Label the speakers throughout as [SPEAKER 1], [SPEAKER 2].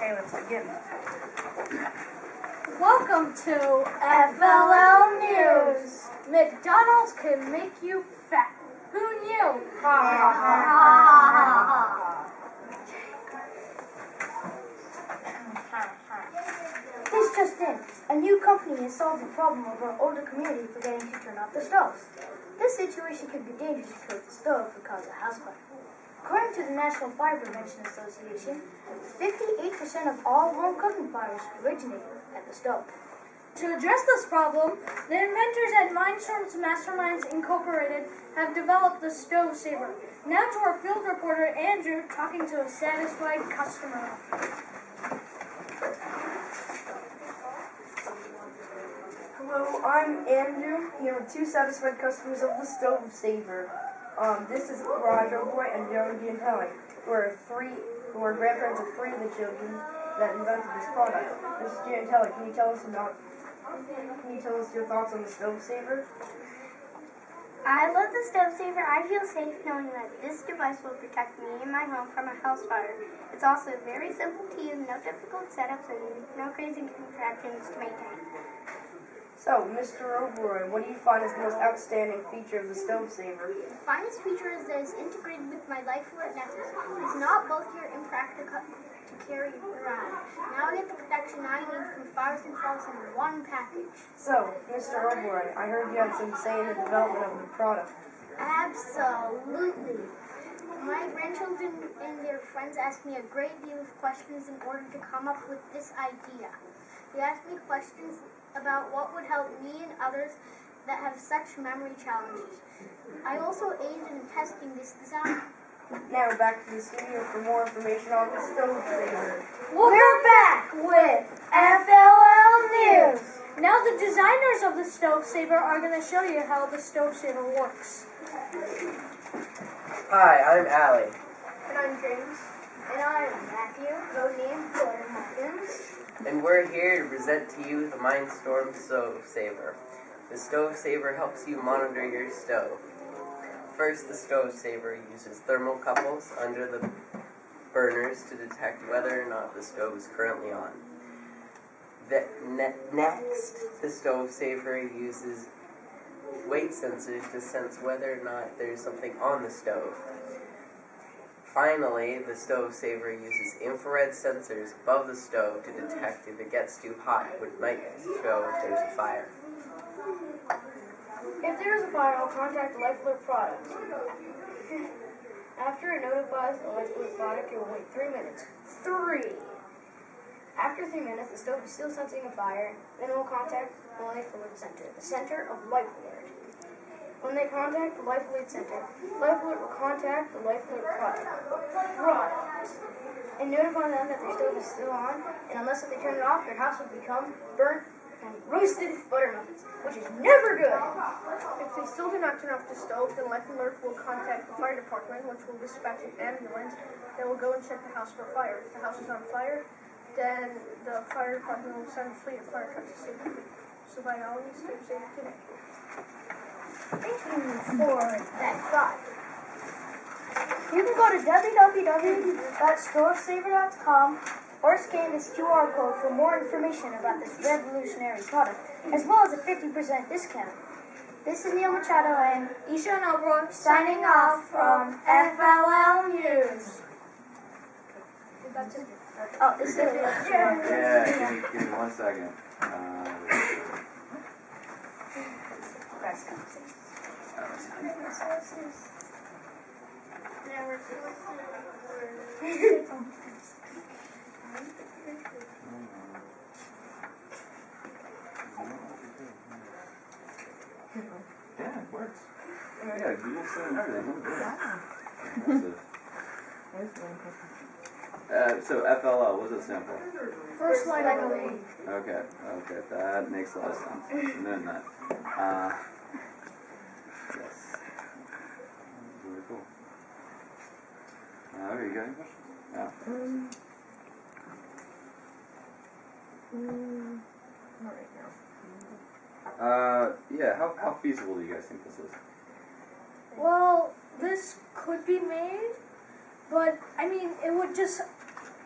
[SPEAKER 1] Okay, let's begin.
[SPEAKER 2] Welcome to FLL News. McDonald's can make you fat. Who knew? Ha ha ha.
[SPEAKER 3] This just in. A new company has solved the problem of our older community forgetting to turn off the stoves. This situation could be dangerous because the stove could cause a house fire. According to the National Fire Prevention Association, 58% of all home cooking fires originate at the stove.
[SPEAKER 2] To address this problem, the inventors at Mindstorm's Mastermind Incorporated have developed the stove saver. Now to our field reporter Andrew talking to a satisfied customer.
[SPEAKER 1] Hello, I'm Andrew, here with two satisfied customers of the stove saver. This is Roger Boy and Joe Giantelli, who are grandparents of three of the children that invented this product. Mr. Giantelli, can you tell us your thoughts on the stove saver?
[SPEAKER 4] I love the stove saver. I feel safe knowing that this device will protect me and my home from a house fire. It's also very simple to use, no difficult setups, and no crazy contraptions to maintain.
[SPEAKER 1] So, Mr. Oberoi, what do you find is the most outstanding feature of the stove saver?
[SPEAKER 4] The finest feature is that it's integrated with my life alert necklace. It's not bulky or impractical to carry around. Now I get the protection I need from fires and falls in one package.
[SPEAKER 1] So, Mr. Oberoi, I heard you had some say in the development of the product.
[SPEAKER 4] Absolutely. My grandchildren and their friends asked me a great deal of questions in order to come up with this idea. They asked me questions about what would help me and others that have such memory challenges. I also aided in testing this design.
[SPEAKER 1] Now back to the studio for more information on the stove saver.
[SPEAKER 3] We're back with FLL News.
[SPEAKER 2] Now the designers of the stove saver are going to show you how the stove saver works.
[SPEAKER 5] Hi, I'm Allie.
[SPEAKER 4] And I'm James. And I'm Matthew. Named Gordon Hawkins.
[SPEAKER 5] And we're here to present to you the Mindstorm Stove Saver. The Stove Saver helps you monitor your stove. First, the Stove Saver uses thermocouples under the burners to detect whether or not the stove is currently on. Next, the Stove Saver uses weight sensors to sense whether or not there's something on the stove. Finally, the stove saver uses infrared sensors above the stove to detect if it gets too hot, which might show if there's a fire.
[SPEAKER 3] If there is a fire, I'll contact the Life Alert product. After it notifies the Life Alert product, it will wait 3 minutes. 3! After 3 minutes, the stove is still sensing a fire, then it will contact the Life Alert Center, the center of Life Alert. When they contact the Life Alert Center, Life Alert will contact the Life Alert product, and notify them that their stove is still on, and unless they turn it off, their house will become burnt and roasted butternuts, which is never good.
[SPEAKER 1] If they still do not turn off the stove, then Life Alert will contact the fire department, which will dispatch an ambulance that will go and check the house for a fire. If the house is on fire, then the fire department will send a fleet of fire trucks to save the people. So by all means, stay safe today.
[SPEAKER 3] Thank you for that thought. You can go to www.storesaver.com or scan this QR code for more information about this revolutionary product, as well as a 50% discount. This is Neil Machado and
[SPEAKER 2] Isha Nobro
[SPEAKER 3] signing off from FLL News. Oh, this is
[SPEAKER 6] Yeah, give me 1 second. Yeah, it works. Yeah, Google said and everything. So FLL, what's it stand for?
[SPEAKER 3] First line of the lead.
[SPEAKER 6] Okay, that makes a lot of sense. Then that. Yes. Very cool. Okay, you got any questions? Yeah.
[SPEAKER 1] Not right now.
[SPEAKER 6] Yeah, how feasible do you guys think this is?
[SPEAKER 2] Well, this could be made, but I mean, it would just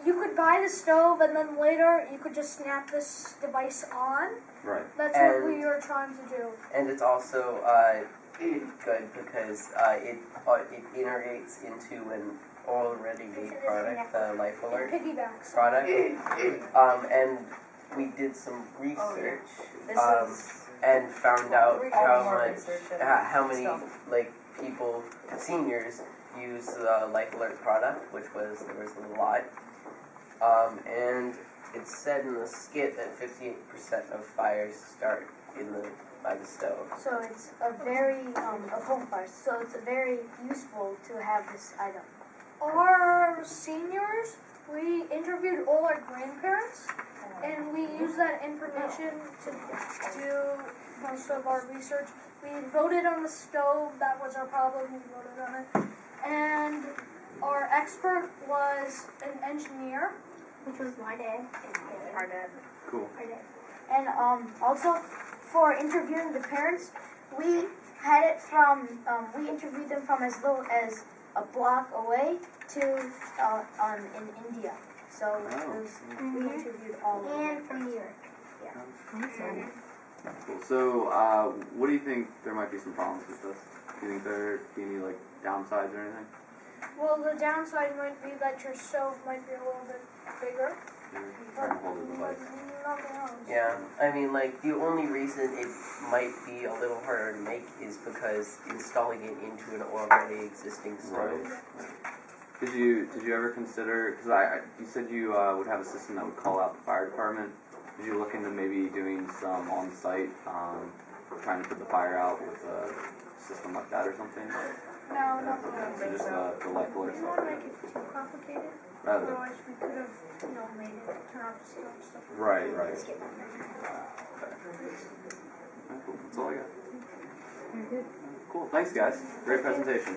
[SPEAKER 2] you could buy the stove and then later you could just snap this device on.
[SPEAKER 6] Right.
[SPEAKER 2] That's
[SPEAKER 5] And-
[SPEAKER 2] what we were trying to do.
[SPEAKER 5] And it's also good because it integrates into an already made product, the Life
[SPEAKER 2] It
[SPEAKER 5] Alert
[SPEAKER 2] piggybacks.
[SPEAKER 5] product. And we did some research
[SPEAKER 1] This is
[SPEAKER 5] and found out
[SPEAKER 1] all
[SPEAKER 5] how
[SPEAKER 1] more
[SPEAKER 5] much,
[SPEAKER 1] research and
[SPEAKER 5] how many
[SPEAKER 1] stuff.
[SPEAKER 5] like people, seniors, use the Life Alert product, which was there was a lot. And it said in the skit that 58% of fires start by the stove.
[SPEAKER 3] So it's a very, of home fires, so it's a very useful to have this item.
[SPEAKER 2] Our seniors, we interviewed all our grandparents, and we used that information to do most of our research. We voted on the stove, that was our problem, we voted on it. And our expert was an engineer.
[SPEAKER 3] Which was my dad.
[SPEAKER 1] Our dad.
[SPEAKER 6] Cool.
[SPEAKER 3] And also, for interviewing the parents, we had it from, we interviewed them from as little as a block away to in India. So it was, we interviewed all of them.
[SPEAKER 4] And from New York.
[SPEAKER 6] Cool. So, what do you think there might be some problems with this? Do you think there be any like downsides or anything?
[SPEAKER 2] Well, the downside might be that your stove might be a little bit bigger.
[SPEAKER 6] Trying to hold the device.
[SPEAKER 2] Nothing else.
[SPEAKER 5] Yeah, I mean, like, the only reason it might be a little harder to make is because installing it into an already existing stove.
[SPEAKER 6] Right. Did you ever consider? Because you said you would have a system that would call out the fire department. Did you look into maybe doing some on-site, trying to put the fire out with a system like that or something?
[SPEAKER 2] No, nothing
[SPEAKER 6] Okay,
[SPEAKER 2] else.
[SPEAKER 6] so just the Life Alert
[SPEAKER 2] We
[SPEAKER 6] stuff.
[SPEAKER 2] didn't want to make it too complicated.
[SPEAKER 6] Rather.
[SPEAKER 2] Otherwise, we could have, made it turn off the stove stuff.
[SPEAKER 6] Right. Okay. Cool. That's all I got.
[SPEAKER 1] Very good.
[SPEAKER 6] Cool. Thanks, guys. Great presentation.